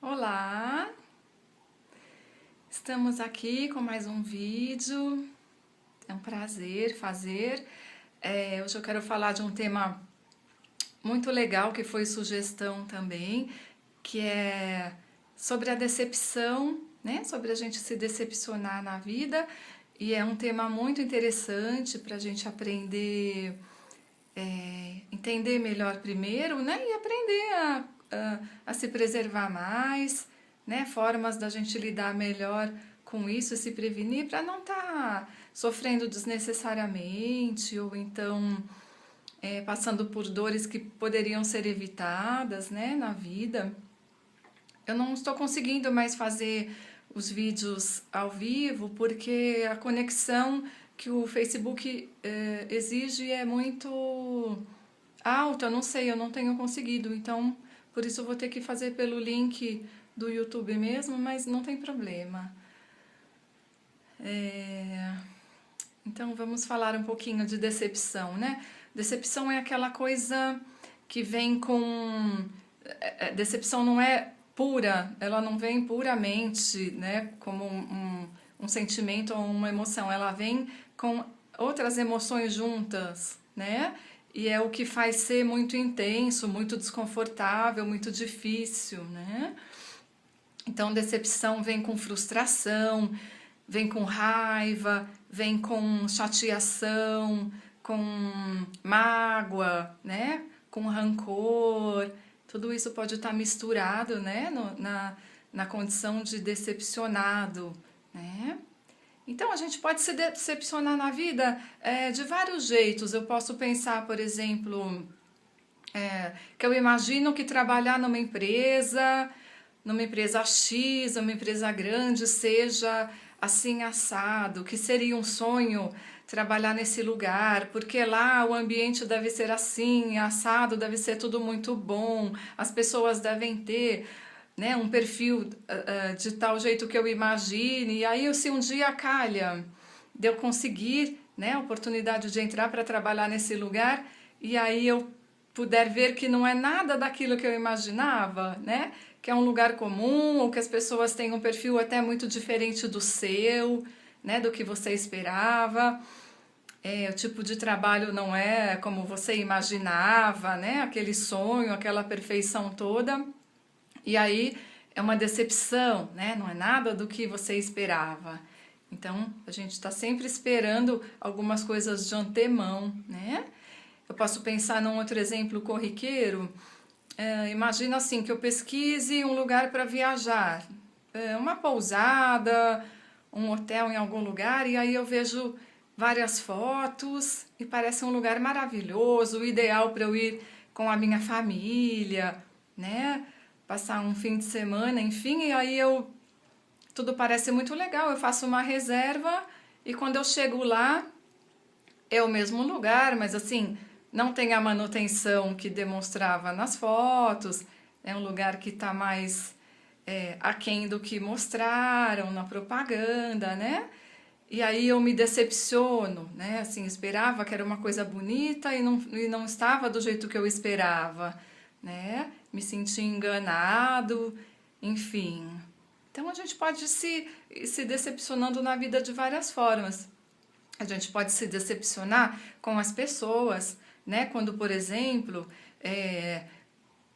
Olá, estamos aqui com mais um vídeo, é um prazer fazer. Hoje eu quero falar de um tema muito legal que foi sugestão também, que é sobre a decepção, né? Sobre a gente se decepcionar na vida, e é um tema muito interessante para a gente aprender, entender melhor primeiro, né? E aprender a se preservar mais, né? Formas da gente lidar melhor com isso e se prevenir para não estar sofrendo desnecessariamente ou então passando por dores que poderiam ser evitadas, né, na vida. Eu não estou conseguindo mais fazer os vídeos ao vivo porque a conexão que o Facebook exige é muito alta, não sei, eu não tenho conseguido, então por isso eu vou ter que fazer pelo link do YouTube mesmo, mas não tem problema. Então vamos falar um pouquinho de decepção, né? Decepção é aquela coisa que vem com... Decepção não é pura, ela não vem puramente, né, como um sentimento ou uma emoção, ela vem com outras emoções juntas, né? E é o que faz ser muito intenso, muito desconfortável, muito difícil, né? Então, decepção vem com frustração, vem com raiva, vem com chateação, com mágoa, né? Com rancor. Tudo isso pode estar misturado, né? Na condição de decepcionado, né? Então, a gente pode se decepcionar na vida de vários jeitos. Eu posso pensar, por exemplo, que eu imagino que trabalhar numa empresa X, uma empresa grande, seja assim assado, que seria um sonho trabalhar nesse lugar, porque lá o ambiente deve ser assim, assado, deve ser tudo muito bom, as pessoas devem ter, né, um perfil de tal jeito que eu imagine, e aí se um dia calha de eu conseguir, né, a oportunidade de entrar para trabalhar nesse lugar, e aí eu puder ver que não é nada daquilo que eu imaginava, né? Que é um lugar comum, ou que as pessoas têm um perfil até muito diferente do seu, né? Do que você esperava. O tipo de trabalho não é como você imaginava, né? Aquele sonho, aquela perfeição toda. E aí é uma decepção, né? Não é nada do que você esperava. Então, a gente está sempre esperando algumas coisas de antemão, né? Eu posso pensar num outro exemplo corriqueiro. Imagina assim, que eu pesquise um lugar para viajar. Uma pousada, um hotel em algum lugar, e aí eu vejo várias fotos e parece um lugar maravilhoso, ideal para eu ir com a minha família, né? Passar um fim de semana, enfim, e aí tudo parece muito legal. Eu faço uma reserva e quando eu chego lá, é o mesmo lugar, mas assim, não tem a manutenção que demonstrava nas fotos, é um lugar que está mais aquém do que mostraram na propaganda, né? E aí eu me decepciono, né? Assim, esperava que era uma coisa bonita e não estava do jeito que eu esperava, né? Me senti enganado, enfim. Então a gente pode se decepcionando na vida de várias formas. A gente pode se decepcionar com as pessoas, né? Quando, por exemplo,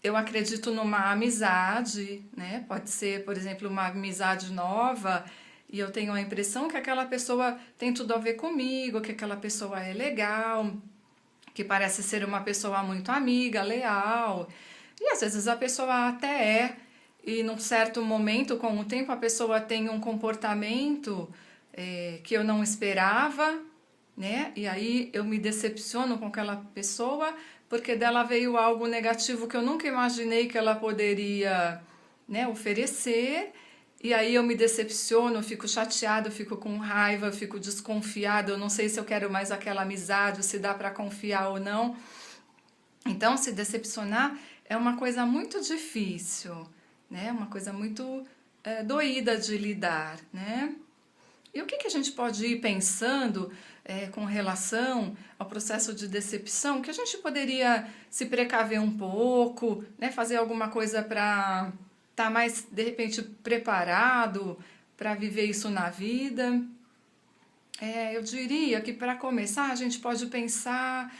eu acredito numa amizade, né? Pode ser, por exemplo, uma amizade nova e eu tenho a impressão que aquela pessoa tem tudo a ver comigo, que aquela pessoa é legal, que parece ser uma pessoa muito amiga, leal. E às vezes a pessoa até e num certo momento, com o tempo, a pessoa tem um comportamento que eu não esperava, né? E aí eu me decepciono com aquela pessoa porque dela veio algo negativo que eu nunca imaginei que ela poderia, né, oferecer. E aí eu me decepciono, eu fico chateada, eu fico com raiva, eu fico desconfiada, eu não sei se eu quero mais aquela amizade, se dá para confiar ou não. Então, se decepcionar é uma coisa muito difícil, né? Uma coisa muito doída de lidar, né? E o que a gente pode ir pensando com relação ao processo de decepção, que a gente poderia se precaver um pouco, né? Fazer alguma coisa para tá mais, de repente, preparado para viver isso na vida. Eu diria que para começar a gente pode pensar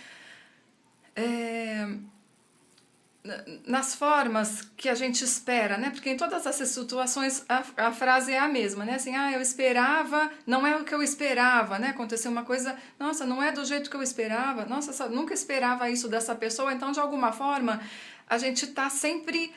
nas formas que a gente espera, né? Porque em todas essas situações a frase é a mesma, né? Assim, eu esperava, não é o que eu esperava, né? Aconteceu uma coisa, nossa, não é do jeito que eu esperava, nossa, nunca esperava isso dessa pessoa, então de alguma forma a gente tá sempre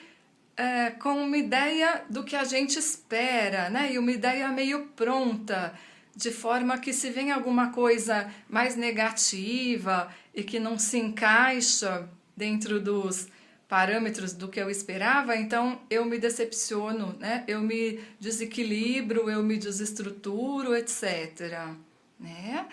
com uma ideia do que a gente espera, né? E uma ideia meio pronta, de forma que se vem alguma coisa mais negativa e que não se encaixa dentro dos parâmetros do que eu esperava, então eu me decepciono, né? Eu me desequilibro, eu me desestruturo, etc. Né?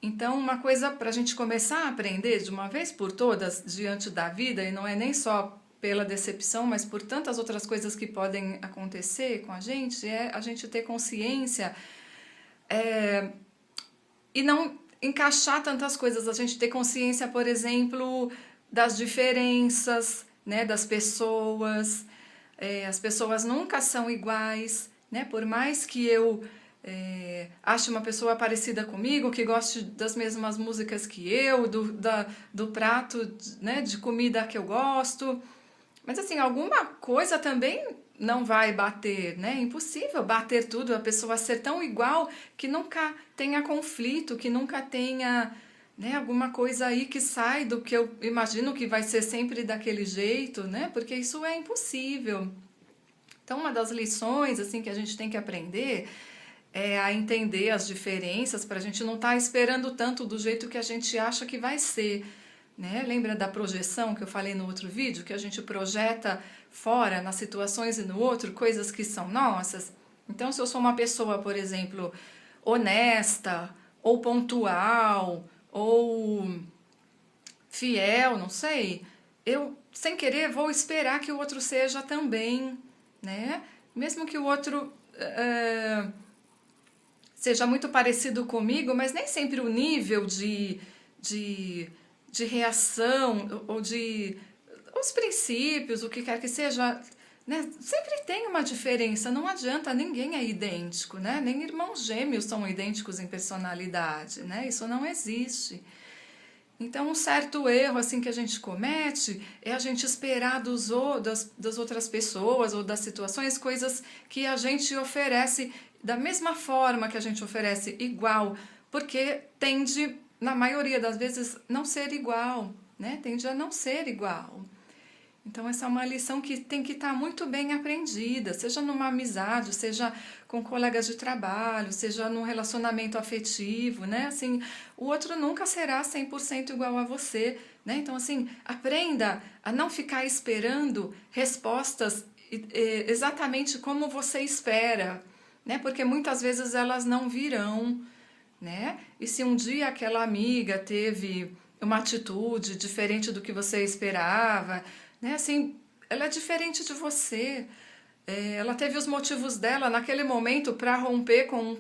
Então, uma coisa para a gente começar a aprender de uma vez por todas diante da vida, e não é nem só pela decepção, mas por tantas outras coisas que podem acontecer com a gente, é a gente ter consciência e não encaixar tantas coisas, a gente ter consciência, por exemplo, das diferenças, né, das pessoas. As pessoas nunca são iguais, né? Por mais que eu ache uma pessoa parecida comigo, que goste das mesmas músicas que eu, do prato, né, de comida que eu gosto, mas assim, alguma coisa também não vai bater, né? É impossível bater tudo, a pessoa ser tão igual que nunca tenha conflito, que nunca tenha, né, alguma coisa aí que sai do que eu imagino que vai ser sempre daquele jeito, né? Porque isso é impossível. Então, uma das lições assim que a gente tem que aprender é a entender as diferenças para a gente não estar esperando tanto do jeito que a gente acha que vai ser. Né? Lembra da projeção que eu falei no outro vídeo? Que a gente projeta fora, nas situações e no outro, coisas que são nossas? Então, se eu sou uma pessoa, por exemplo, honesta, ou pontual, ou fiel, não sei, eu, sem querer, vou esperar que o outro seja também, né? Mesmo que o outro seja muito parecido comigo, mas nem sempre o nível de reação ou de os princípios, o que quer que seja, né? Sempre tem uma diferença, não adianta, ninguém é idêntico, né? Nem irmãos gêmeos são idênticos em personalidade, né? Isso não existe. Então, um certo erro assim que a gente comete é a gente esperar das outras pessoas ou das situações coisas que a gente oferece da mesma forma que a gente oferece igual, porque tende, na maioria das vezes, não ser igual, né? Tende a não ser igual. Então, essa é uma lição que tem que estar muito bem aprendida, seja numa amizade, seja com colegas de trabalho, seja num relacionamento afetivo, né? Assim, o outro nunca será 100% igual a você, né? Então, assim, aprenda a não ficar esperando respostas exatamente como você espera, né? Porque muitas vezes elas não virão, né? E se um dia aquela amiga teve uma atitude diferente do que você esperava, né? Assim, ela é diferente de você. Ela teve os motivos dela naquele momento para romper com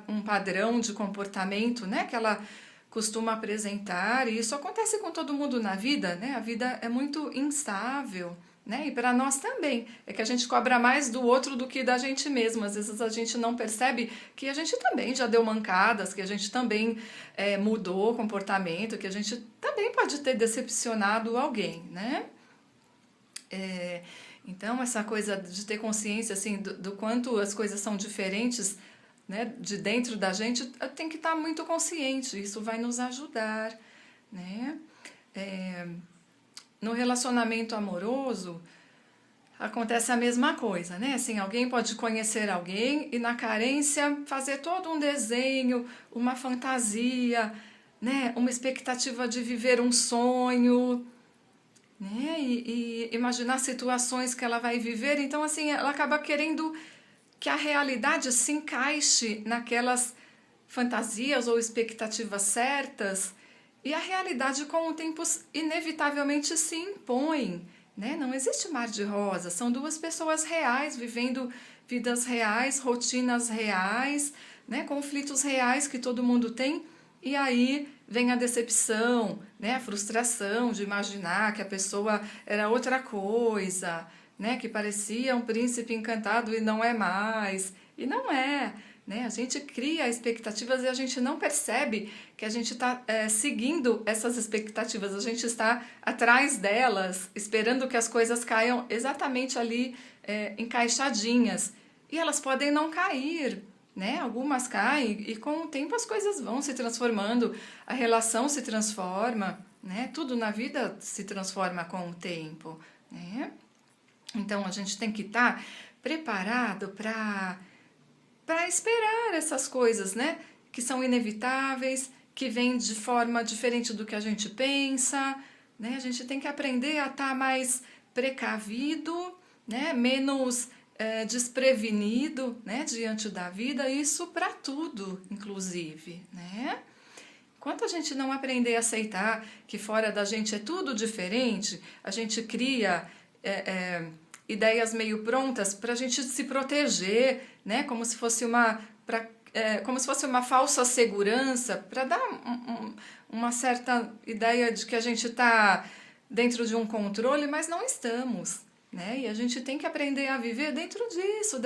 um padrão de comportamento, né? Que ela costuma apresentar. E isso acontece com todo mundo na vida, né? A vida é muito instável. Né? E para nós também, é que a gente cobra mais do outro do que da gente mesmo. Às vezes a gente não percebe que a gente também já deu mancadas, que a gente também mudou o comportamento, que a gente também pode ter decepcionado alguém, né? Então, essa coisa de ter consciência assim, do quanto as coisas são diferentes, né, de dentro da gente, tem que estar muito consciente, isso vai nos ajudar. Né? No relacionamento amoroso, acontece a mesma coisa, né? Assim, alguém pode conhecer alguém e na carência fazer todo um desenho, uma fantasia, né? Uma expectativa de viver um sonho, né? E imaginar situações que ela vai viver. Então, assim, ela acaba querendo que a realidade se encaixe naquelas fantasias ou expectativas certas. E a realidade, com o tempo, inevitavelmente se impõe. Né? Não existe mar de rosa, são duas pessoas reais, vivendo vidas reais, rotinas reais, né? Conflitos reais que todo mundo tem. E aí vem a decepção, né? A frustração de imaginar que a pessoa era outra coisa, né? Que parecia um príncipe encantado e não é mais. E não é, né? A gente cria expectativas e a gente não percebe que a gente está seguindo essas expectativas. A gente está atrás delas, esperando que as coisas caiam exatamente ali encaixadinhas. E elas podem não cair, né? Algumas caem e com o tempo as coisas vão se transformando, a relação se transforma, né? Tudo na vida se transforma com o tempo, né? Então a gente tem que estar preparado para esperar essas coisas, né? Que são inevitáveis, que vêm de forma diferente do que a gente pensa, né? A gente tem que aprender a estar mais precavido, né? Menos desprevenido, né? Diante da vida, isso para tudo, inclusive, né? Enquanto a gente não aprender a aceitar que fora da gente é tudo diferente, a gente cria ideias meio prontas para a gente se proteger, né? Como se fosse como se fosse uma falsa segurança, para dar uma certa ideia de que a gente está dentro de um controle, mas não estamos, né? E a gente tem que aprender a viver dentro disso,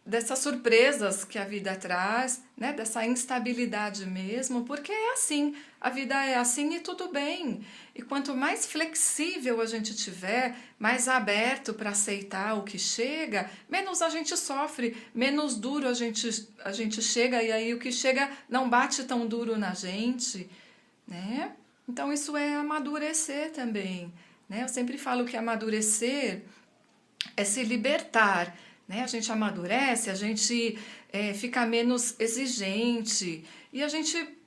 dessas surpresas que a vida traz, né? Dessa instabilidade mesmo, porque é assim, a vida é assim e tudo bem. E quanto mais flexível a gente tiver, mais aberto para aceitar o que chega, menos a gente sofre, menos duro a gente chega, e aí o que chega não bate tão duro na gente, né? Então isso é amadurecer também, né? Eu sempre falo que amadurecer é se libertar, né? A gente amadurece, a gente fica menos exigente e a gente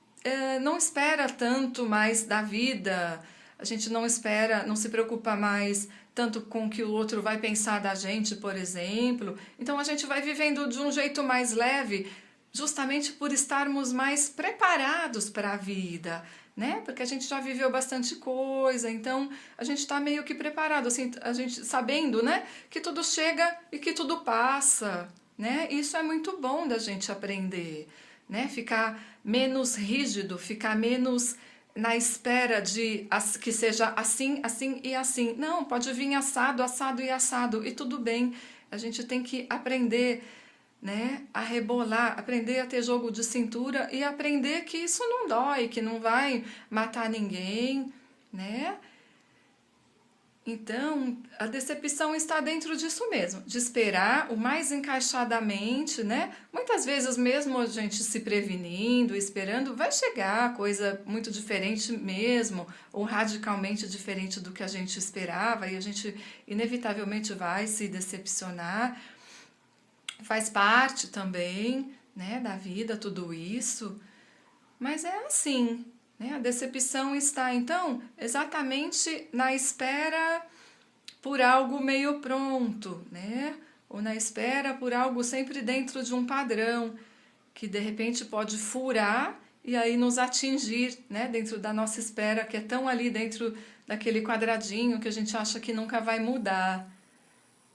não espera tanto mais da vida, a gente não espera, não se preocupa mais tanto com o que o outro vai pensar da gente, por exemplo. Então a gente vai vivendo de um jeito mais leve, justamente por estarmos mais preparados para a vida, né? Porque a gente já viveu bastante coisa, então a gente está meio que preparado, assim, a gente sabendo, né, que tudo chega e que tudo passa, né? Isso é muito bom da gente aprender, né? Ficar menos rígido, ficar menos na espera de que seja assim, assim e assim. Não, pode vir assado, assado e assado, e tudo bem. A gente tem que aprender, né, a rebolar, aprender a ter jogo de cintura e aprender que isso não dói, que não vai matar ninguém, né? Então, a decepção está dentro disso mesmo, de esperar o mais encaixadamente, né? Muitas vezes, mesmo a gente se prevenindo, esperando, vai chegar coisa muito diferente mesmo, ou radicalmente diferente do que a gente esperava, e a gente inevitavelmente vai se decepcionar. Faz parte também, né, da vida tudo isso, mas é assim, né? A decepção está, então, exatamente na espera por algo meio pronto, né? Ou na espera por algo sempre dentro de um padrão, que de repente pode furar e aí nos atingir, né? Dentro da nossa espera, que é tão ali dentro daquele quadradinho que a gente acha que nunca vai mudar.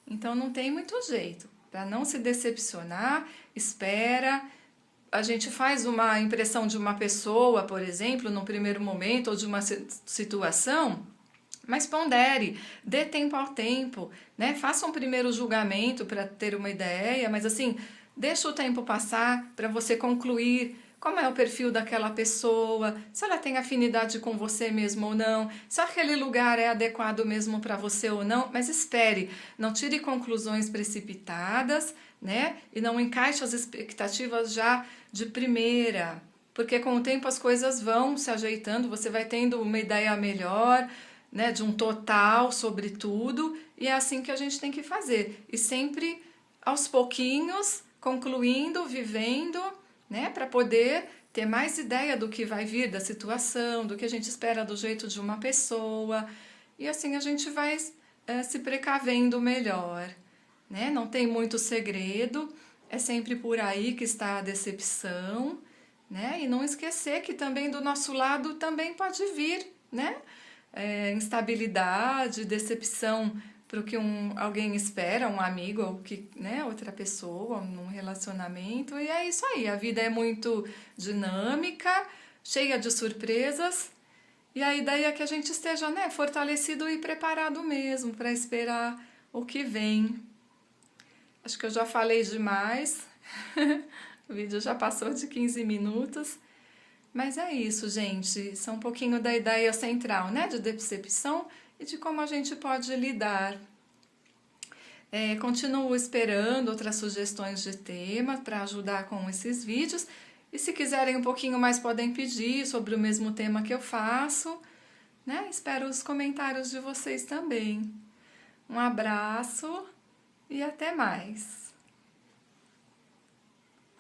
Então não tem muito jeito. Para não se decepcionar, espera. A gente faz uma impressão de uma pessoa, por exemplo, num primeiro momento, ou de uma situação, mas pondere, dê tempo ao tempo, né? Faça um primeiro julgamento para ter uma ideia, mas assim, deixa o tempo passar para você concluir como é o perfil daquela pessoa, se ela tem afinidade com você mesmo ou não, se aquele lugar é adequado mesmo para você ou não, mas espere, não tire conclusões precipitadas, né? E não encaixe as expectativas já de primeira, porque com o tempo as coisas vão se ajeitando, você vai tendo uma ideia melhor, né, de um total sobre tudo, e é assim que a gente tem que fazer. E sempre aos pouquinhos, concluindo, vivendo, né, para poder ter mais ideia do que vai vir da situação, do que a gente espera do jeito de uma pessoa, e assim a gente vai se precavendo melhor, né? Não tem muito segredo, é sempre por aí que está a decepção, né? E não esquecer que também do nosso lado também pode vir, né? Instabilidade, decepção para o que alguém espera, um amigo ou que, né, outra pessoa, num relacionamento. E é isso aí, a vida é muito dinâmica, cheia de surpresas E a ideia é que a gente esteja, né, fortalecido e preparado mesmo para esperar o que vem. Acho que eu já falei demais. O vídeo já passou de 15 minutos. Mas é isso, gente. Isso é um pouquinho da ideia central, né, de decepção e de como a gente pode lidar. Continuo esperando outras sugestões de tema para ajudar com esses vídeos. E se quiserem um pouquinho mais, podem pedir sobre o mesmo tema que eu faço, né? Espero os comentários de vocês também. Um abraço e até mais!